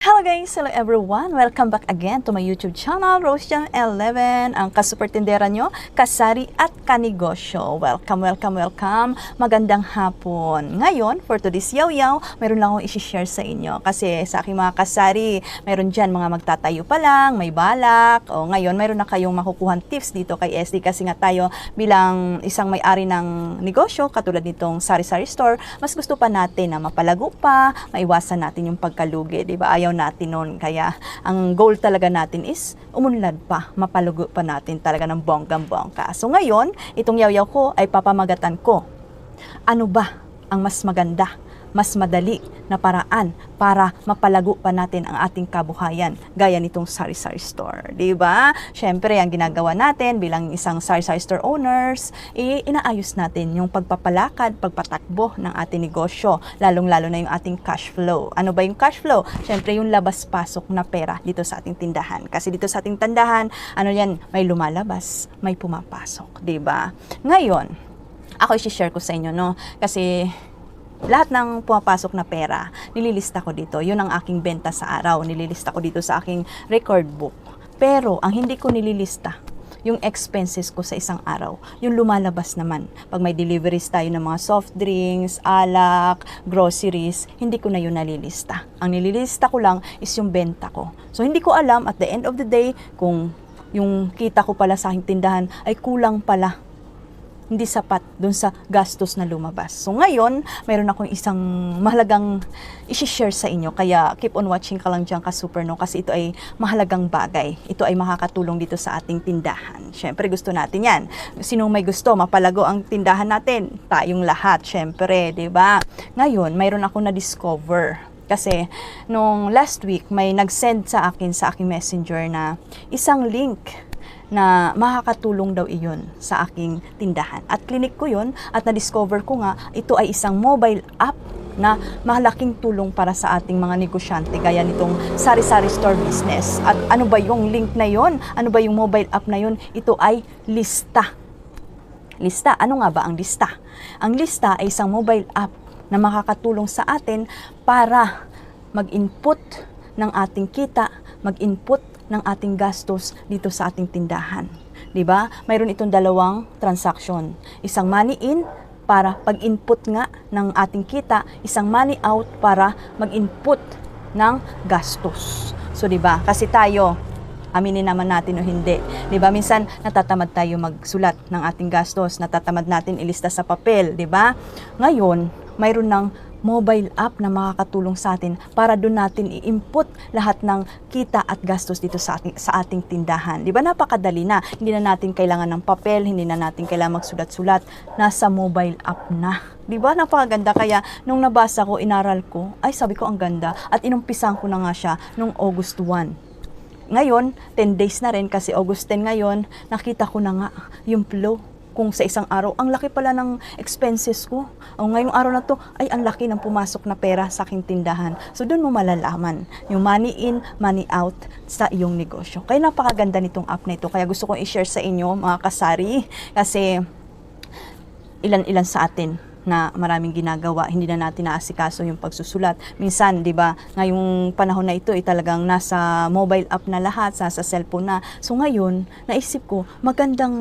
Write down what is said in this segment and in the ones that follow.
Hello guys! Hello everyone! Welcome back again to my YouTube channel, Rosejang11, ang kasupertindera nyo, kasari at kanegosyo. Welcome, welcome, welcome! Magandang hapon! Ngayon, for today's yaw-yaw, mayroon lang akong isi-share sa inyo. Kasi sa aking mga kasari, mayroon dyan mga magtatayo pa lang, may balak. O ngayon, mayroon na kayong makukuhan tips dito kay SD kasi nga tayo bilang isang may-ari ng negosyo, katulad nitong sari-sari store, mas gusto pa natin na mapalago pa, maiwasan natin yung pagkalugi, di ba? Ayaw natin nun. Kaya ang goal talaga natin is umunlad pa, mapalugo pa natin talaga ng bonggang-bongga. So ngayon, itong yaw-yaw ko ay papamagatan ko. Ano ba ang mas maganda, mas madali na paraan para mapalago pa natin ang ating kabuhayan gaya nitong sari-sari store, di ba? Syempre, ang ginagawa natin bilang isang sari-sari store owners, inaayos natin yung pagpapalakad, pagpatakbo ng ating negosyo, lalong-lalo na yung ating cash flow. Ano ba yung cash flow? Syempre, yung labas-pasok na pera dito sa ating tindahan. Kasi dito sa ating tindahan, ano yan, may lumalabas, may pumapasok, di ba? Ngayon, ako i-share ko sa inyo, no? Kasi lahat ng pumapasok na pera, nililista ko dito. Yun ang aking benta sa araw. Nililista ko dito sa aking record book. Pero, ang hindi ko nililista, yung expenses ko sa isang araw, yung lumalabas naman. Pag may deliveries tayo ng mga soft drinks, alak, groceries, hindi ko na yun nalilista. Ang nililista ko lang is yung benta ko. So, hindi ko alam at the end of the day kung yung kita ko pala sa aking tindahan ay kulang pala, hindi sapat dun sa gastos na lumabas. So ngayon, mayroon akong isang mahalagang i-share sa inyo. Kaya keep on watching ka lang dyan ka super, no? Kasi ito ay mahalagang bagay. Ito ay makakatulong dito sa ating tindahan. Syempre gusto natin yan. Sinong may gusto, mapalago ang tindahan natin? Tayong lahat, syempre, di ba? Ngayon, mayroon akong na-discover. Kasi nung last week, may nag-send sa akin sa aking messenger na isang link na makakatulong daw iyon sa aking tindahan. At clinic ko yun at na-discover ko nga ito ay isang mobile app na malaking tulong para sa ating mga negosyante gaya nitong sari-sari store business. At ano ba yung link na yon? Ano ba yung mobile app na yon? Ito ay lista. Lista, ano nga ba ang lista? Ang lista ay isang mobile app na makakatulong sa atin para mag-input ng ating kita, mag-input ng ating gastos dito sa ating tindahan. 'Di ba? Mayroon itong dalawang transaction. Isang money in para pag-input nga ng ating kita, isang money out para mag-input ng gastos. So 'di ba? Kasi tayo, aminin naman natin o hindi. 'Di ba? Minsan natatamad tayo magsulat ng ating gastos, natatamad natin ilista sa papel, 'di ba? Ngayon, mayroon ng mobile app na makakatulong sa atin para doon natin i-input lahat ng kita at gastos dito sa ating tindahan. Di ba napakadali na? Hindi na natin kailangan ng papel, hindi na natin kailangan magsulat-sulat. Nasa mobile app na. Di ba napakaganda? Kaya nung nabasa ko, inaral ko, ay sabi ko ang ganda. At inumpisan ko na nga siya nung August 1. Ngayon, 10 days na rin kasi August 10 ngayon, nakita ko na nga yung flow. Kung sa isang araw, ang laki pala ng expenses ko. O ngayong araw na to, ay ang laki ng pumasok na pera sa aking tindahan. So doon mo malalaman yung money in, money out sa iyong negosyo. Kaya napakaganda nitong app na ito. Kaya gusto kong i-share sa inyo mga kasari. Kasi ilan-ilan sa atin na maraming ginagawa, hindi na natin naasikaso yung pagsusulat. Minsan, di ba, ngayong panahon na ito ay talagang nasa mobile app na lahat, sa cellphone na. So ngayon, naisip ko, magandang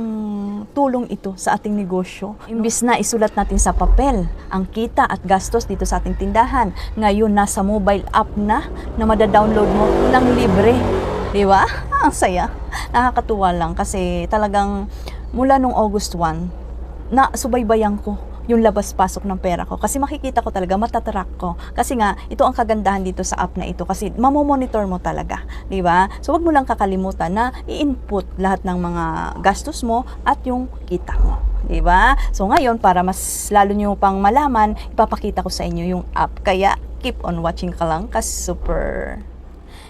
tulong ito sa ating negosyo. Imbis na isulat natin sa papel ang kita at gastos dito sa ating tindahan, ngayon nasa mobile app na madadownload mo ng libre. Di ba? Ang saya. Nakakatuwa lang kasi talagang mula nung August 1, na subaybayan ko yung labas-pasok ng pera ko. Kasi makikita ko talaga, matatrack ko. Kasi nga, ito ang kagandahan dito sa app na ito. Kasi mamomonitor mo talaga. Di ba? So, wag mo lang kakalimutan na i-input lahat ng mga gastos mo at yung kita mo. Di ba? So, ngayon, para mas lalo nyo pang malaman, ipapakita ko sa inyo yung app. Kaya, keep on watching ka lang, super.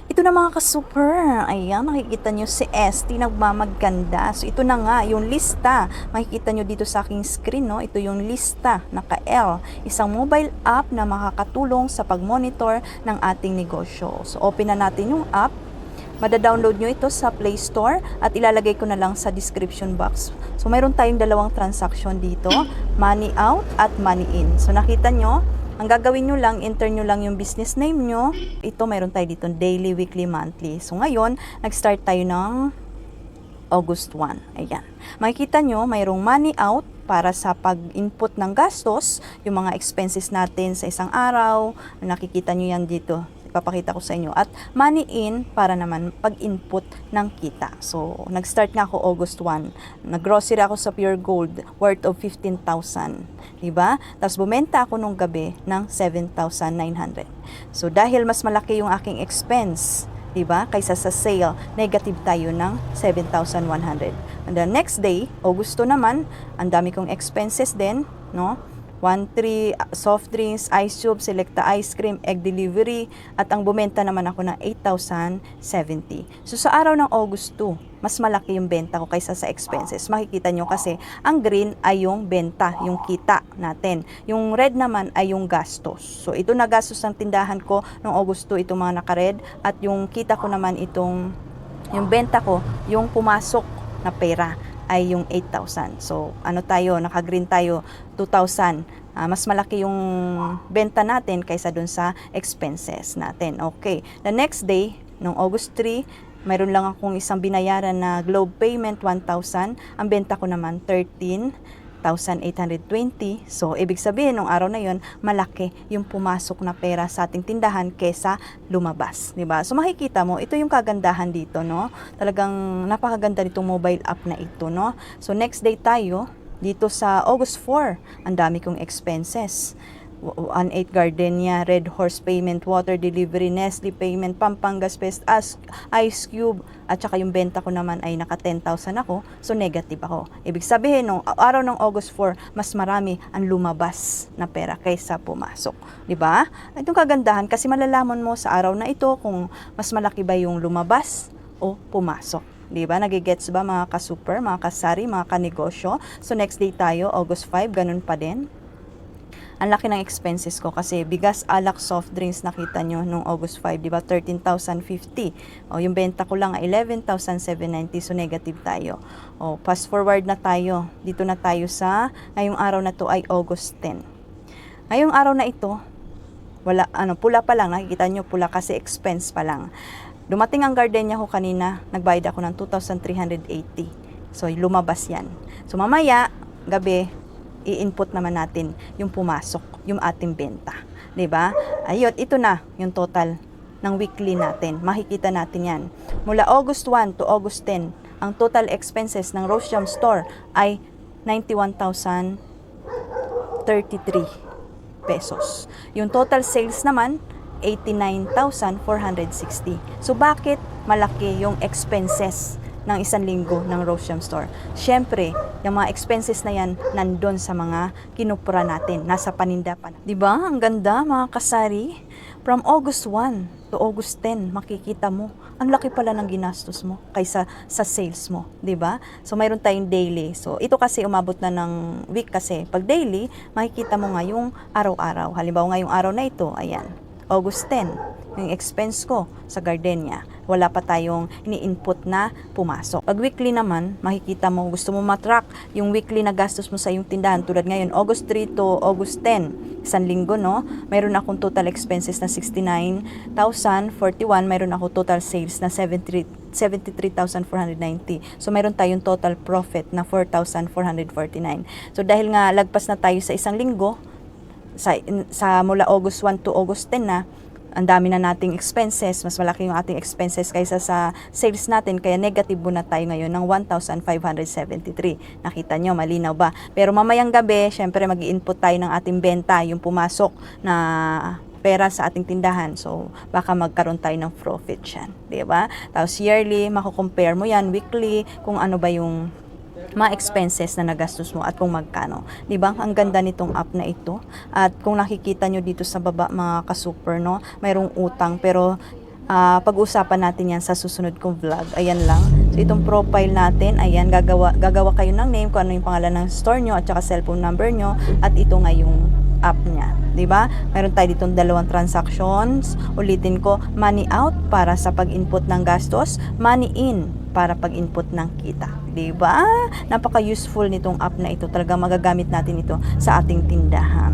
Ito na mga ka-super, ayan, makikita nyo si ST nagmamaganda. So ito na nga, yung lista, makikita nyo dito sa aking screen, no? Ito yung lista, naka-L, isang mobile app na makakatulong sa pag-monitor ng ating negosyo. So open na natin yung app, madadownload nyo ito sa Play Store at ilalagay ko na lang sa description box. So mayroon tayong dalawang transaction dito, money out at money in. So nakita nyo, Ang gagawin nyo lang, enter nyo lang yung business name nyo. Ito, mayroon tayo dito, daily, weekly, monthly. So, ngayon, nag-start tayo ng August 1. Ayan. Makikita nyo, mayroong money out para sa pag-input ng gastos, yung mga expenses natin sa isang araw. Nakikita nyo yan dito. Ipapakita ko sa inyo. At money in para naman pag-input ng kita. So, nag-start nga ako August 1. Nag-grocery ako sa Pure Gold worth of 15,000. Diba? Tapos bumenta ako nung gabi ng 7,900. So, dahil mas malaki yung aking expense, diba? Kaysa sa sale, negative tayo ng 7,100. And the next day, Augusto naman, ang dami kong expenses din, no? 1-3 soft drinks, ice tube, selecta ice cream, egg delivery, at ang bumenta naman ako ng 8,070. So sa araw ng August 2, mas malaki yung benta ko kaysa sa expenses. Makikita nyo kasi ang green ay yung benta, yung kita natin. Yung red naman ay yung gastos. So ito na gastos ng tindahan ko noong August 2, itong mga naka-red, at yung kita ko naman itong, yung benta ko, yung pumasok na pera ay yung 8,000. So, ano tayo, naka-green tayo, 2,000. Mas malaki yung benta natin kaysa dun sa expenses natin. Okay. The next day, nung August 3, mayroon lang akong isang binayaran na Globe payment, 1,000. Ang benta ko naman, 13,820. So, ibig sabihin, nung araw na yon, malaki yung pumasok na pera sa ating tindahan kesa lumabas. Diba? So, makikita mo, ito yung kagandahan dito, no? Talagang napakaganda nitong mobile app na ito, no? So, next day tayo, dito sa August 4, ang dami kong expenses. 1-8 Gardenia, Red Horse payment, water delivery, Nestle payment, Pampangas Fest, Ice Cube, at saka yung benta ko naman ay naka 10,000 ako, so negative ako. Ibig sabihin, nung araw ng August 4, mas marami ang lumabas na pera kaysa pumasok. Diba? Itong kagandahan, kasi malalaman mo sa araw na ito kung mas malaki ba yung lumabas o pumasok. Diba? Nagigets ba mga ka-super, mga kasari, mga ka-negosyo? So next day tayo, August 5, ganun pa din. Ang laki ng expenses ko kasi bigas, alak, soft drinks, nakita nyo nung August 5, diba? 13,050. O, yung benta ko lang 11,790, so negative tayo. O, fast forward na tayo. Dito na tayo sa, ngayong araw na to ay August 10. Ngayong araw na ito, wala, pula pa lang, nakikita nyo pula kasi expense pa lang. Dumating ang Gardenia ko kanina, nagbayad ako ng 2,380. So, lumabas yan. So, mamaya, gabi, i-input naman natin yung pumasok, yung ating benta. 'Di ba? Ayun, ito na yung total ng weekly natin. Makikita natin yan. Mula August 1 to August 10, ang total expenses ng Rose Jam Store ay 91,033 pesos. Yung total sales naman, 89,460. So, bakit malaki yung expenses ng isang linggo ng Rose Jam Store? Siyempre, yung mga expenses na yan nandun sa mga kinupra natin, nasa paninda pa. Diba? Ang ganda, mga kasari. From August 1 to August 10, makikita mo, ang laki pala ng ginastos mo kaysa sa sales mo. Diba? So, mayroon tayong daily. So, ito kasi umabot na ng week kasi. Pag daily, makikita mo nga yung araw-araw. Halimbawa, ngayong araw na ito, ayan, August 10. Yung expense ko sa Gardenia, wala pa tayong ini-input na pumasok. Pag weekly naman, makikita mo, gusto mo matrack yung weekly na gastos mo sa iyong tindahan. Tulad ngayon, August 3 to August 10, isang linggo, no? Mayroon akong total expenses na 69,041. Mayroon ako total sales na 73,490. So, mayroon tayong total profit na 4,449. So, dahil nga lagpas na tayo sa isang linggo, sa mula August 1 to August 10 na, ang dami na nating expenses, mas malaki yung ating expenses kaysa sa sales natin, kaya negative muna tayo ngayon ng 1,573. Nakita nyo, malinaw ba? Pero mamayang gabi, syempre mag-i-input tayo ng ating benta, yung pumasok na pera sa ating tindahan. So, baka magkaroon tayo ng profit yan. Diba? Tapos yearly, mako-compare mo yan, weekly, kung ano ba yung mga expenses na nagastos mo at kung magkano. Diba? Ang ganda nitong app na ito. At kung nakikita nyo dito sa baba, mga ka-super, no? Mayroong utang, pero pag-usapan natin yan sa susunod kong vlog. Ayan lang. So, itong profile natin, ayan, gagawa kayo ng name, kung ano yung pangalan ng store nyo at saka cellphone number nyo, at ito nga yung app niya. Diba? Mayroon tayo ditong dalawang transactions. Ulitin ko, money out para sa pag-input ng gastos, money in para pag-input ng kita. Diba? Napaka-useful nitong app na ito. Talagang magagamit natin ito sa ating tindahan.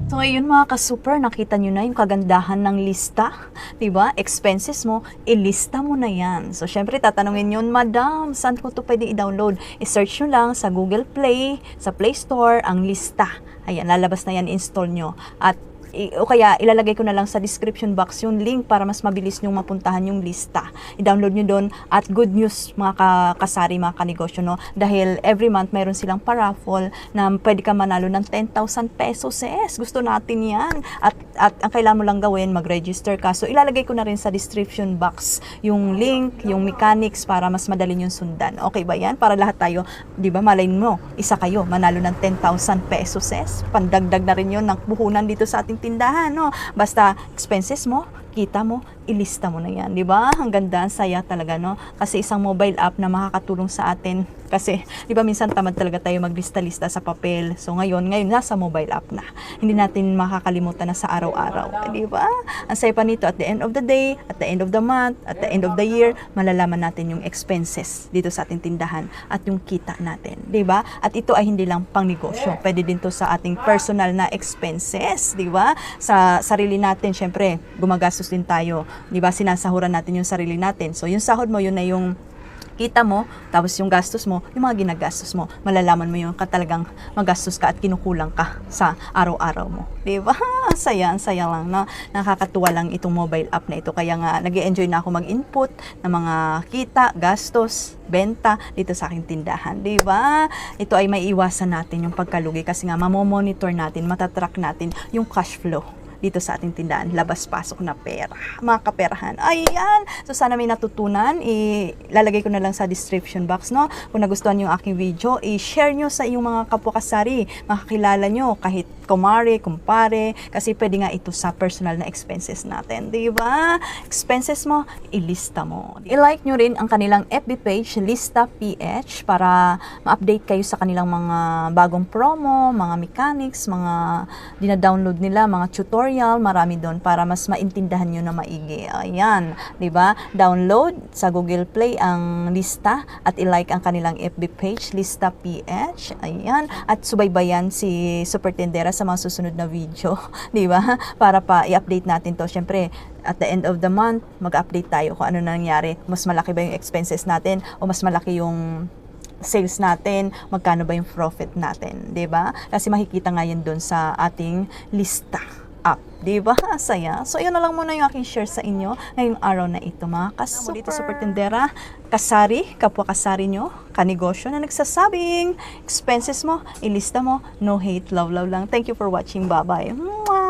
So ayun mga ka-super, nakita nyo na yung kagandahan ng lista, 'di ba? Expenses mo, ilista mo na 'yan. So syempre tatanungin yun, Madam, saan ko 'to pwede i-download? I-search nyo lang sa Google Play, sa Play Store, ang lista. Ayan, lalabas na 'yan, install nyo. At o kaya ilalagay ko na lang sa description box yung link para mas mabilis nyong mapuntahan yung lista. I-download nyo doon. At good news mga kasari, mga kanegosyo, no? Dahil every month mayroon silang paraffle na pwede ka manalo ng 10,000 pesos. Gusto natin yan. At ang kailangan mo lang gawin, mag-register ka. So ilalagay ko na rin sa description box yung link, yung mechanics para mas madali yung sundan. Okay ba yan? Para lahat tayo, di ba, malayin mo, isa kayo manalo ng 10,000 pesos. Pandagdag na rin yun ng puhunan dito sa ating tindahan, no? Basta expenses mo, kita mo, ilista mo na yan, di ba? Ang ganda, ang saya talaga, no? Kasi isang mobile app na makakatulong sa atin. Kasi, di ba, minsan tamad talaga tayo maglista-lista sa papel. So, ngayon nasa mobile app na. Hindi natin makakalimutan na sa araw-araw, di ba? Ang saya pa nito, at the end of the day, at the end of the month, at the end of the year, malalaman natin yung expenses dito sa ating tindahan at yung kita natin, di ba? At ito ay hindi lang pang negosyo. Pwede din to sa ating personal na expenses, di ba? Sa sarili natin, syempre, gumagastos din tayo. Di ba? Sinasahuran natin yung sarili natin. So, yung sahod mo, yun na yung kita mo, tapos yung gastos mo, yung mga ginagastos mo, malalaman mo yung talagang magastos ka at kinukulang ka sa araw-araw mo. Diba? Saya lang, no? Nakakatuwa lang itong mobile app na ito. Kaya nga, nag-e-enjoy na ako mag-input ng mga kita, gastos, benta dito sa aking tindahan. Diba? Ito ay may iwasan natin yung pagkalugi kasi nga, mamomonitor natin, matatrack natin yung cash flow dito sa ating tindahan, labas-pasok na pera, mga kaperahan. Ayan! So, sana may natutunan. Ilalagay ko na lang sa description box, no? Kung nagustuhan yung aking video, i-share nyo sa iyong mga kapwa-kasari, makakilala nyo, kahit kumare, kumpare, kasi pwede nga ito sa personal na expenses natin, di ba? Expenses mo, ilista mo. I-like nyo rin ang kanilang FB page, Lista PH, para ma-update kayo sa kanilang mga bagong promo, mga mechanics, mga dina-download nila, mga tutorial, marami doon para mas maintindahan nyo na maigi. Ayan, di ba? Download sa Google Play ang Lista at i-like ang kanilang FB page, Lista PH. Ayan, at subaybayan si Super Tindera sa mga susunod na video, di ba? Para pa i-update natin to. Syempre, at the end of the month, mag-update tayo kung ano nangyari. Mas malaki ba yung expenses natin o mas malaki yung sales natin, magkano ba yung profit natin, 'di ba? Kasi makikita nga yun doon sa ating lista app, 'di ba? Saya. So, yun na lang muna yung aking share sa inyo ngayong araw na ito, mga ka-super. Dito Super Tindera, kasari, kapwa kasari nyo, kanegosyo na nagsasabing expenses mo, ilista mo, no hate, love lang. Thank you for watching. Bye-bye. Mwah!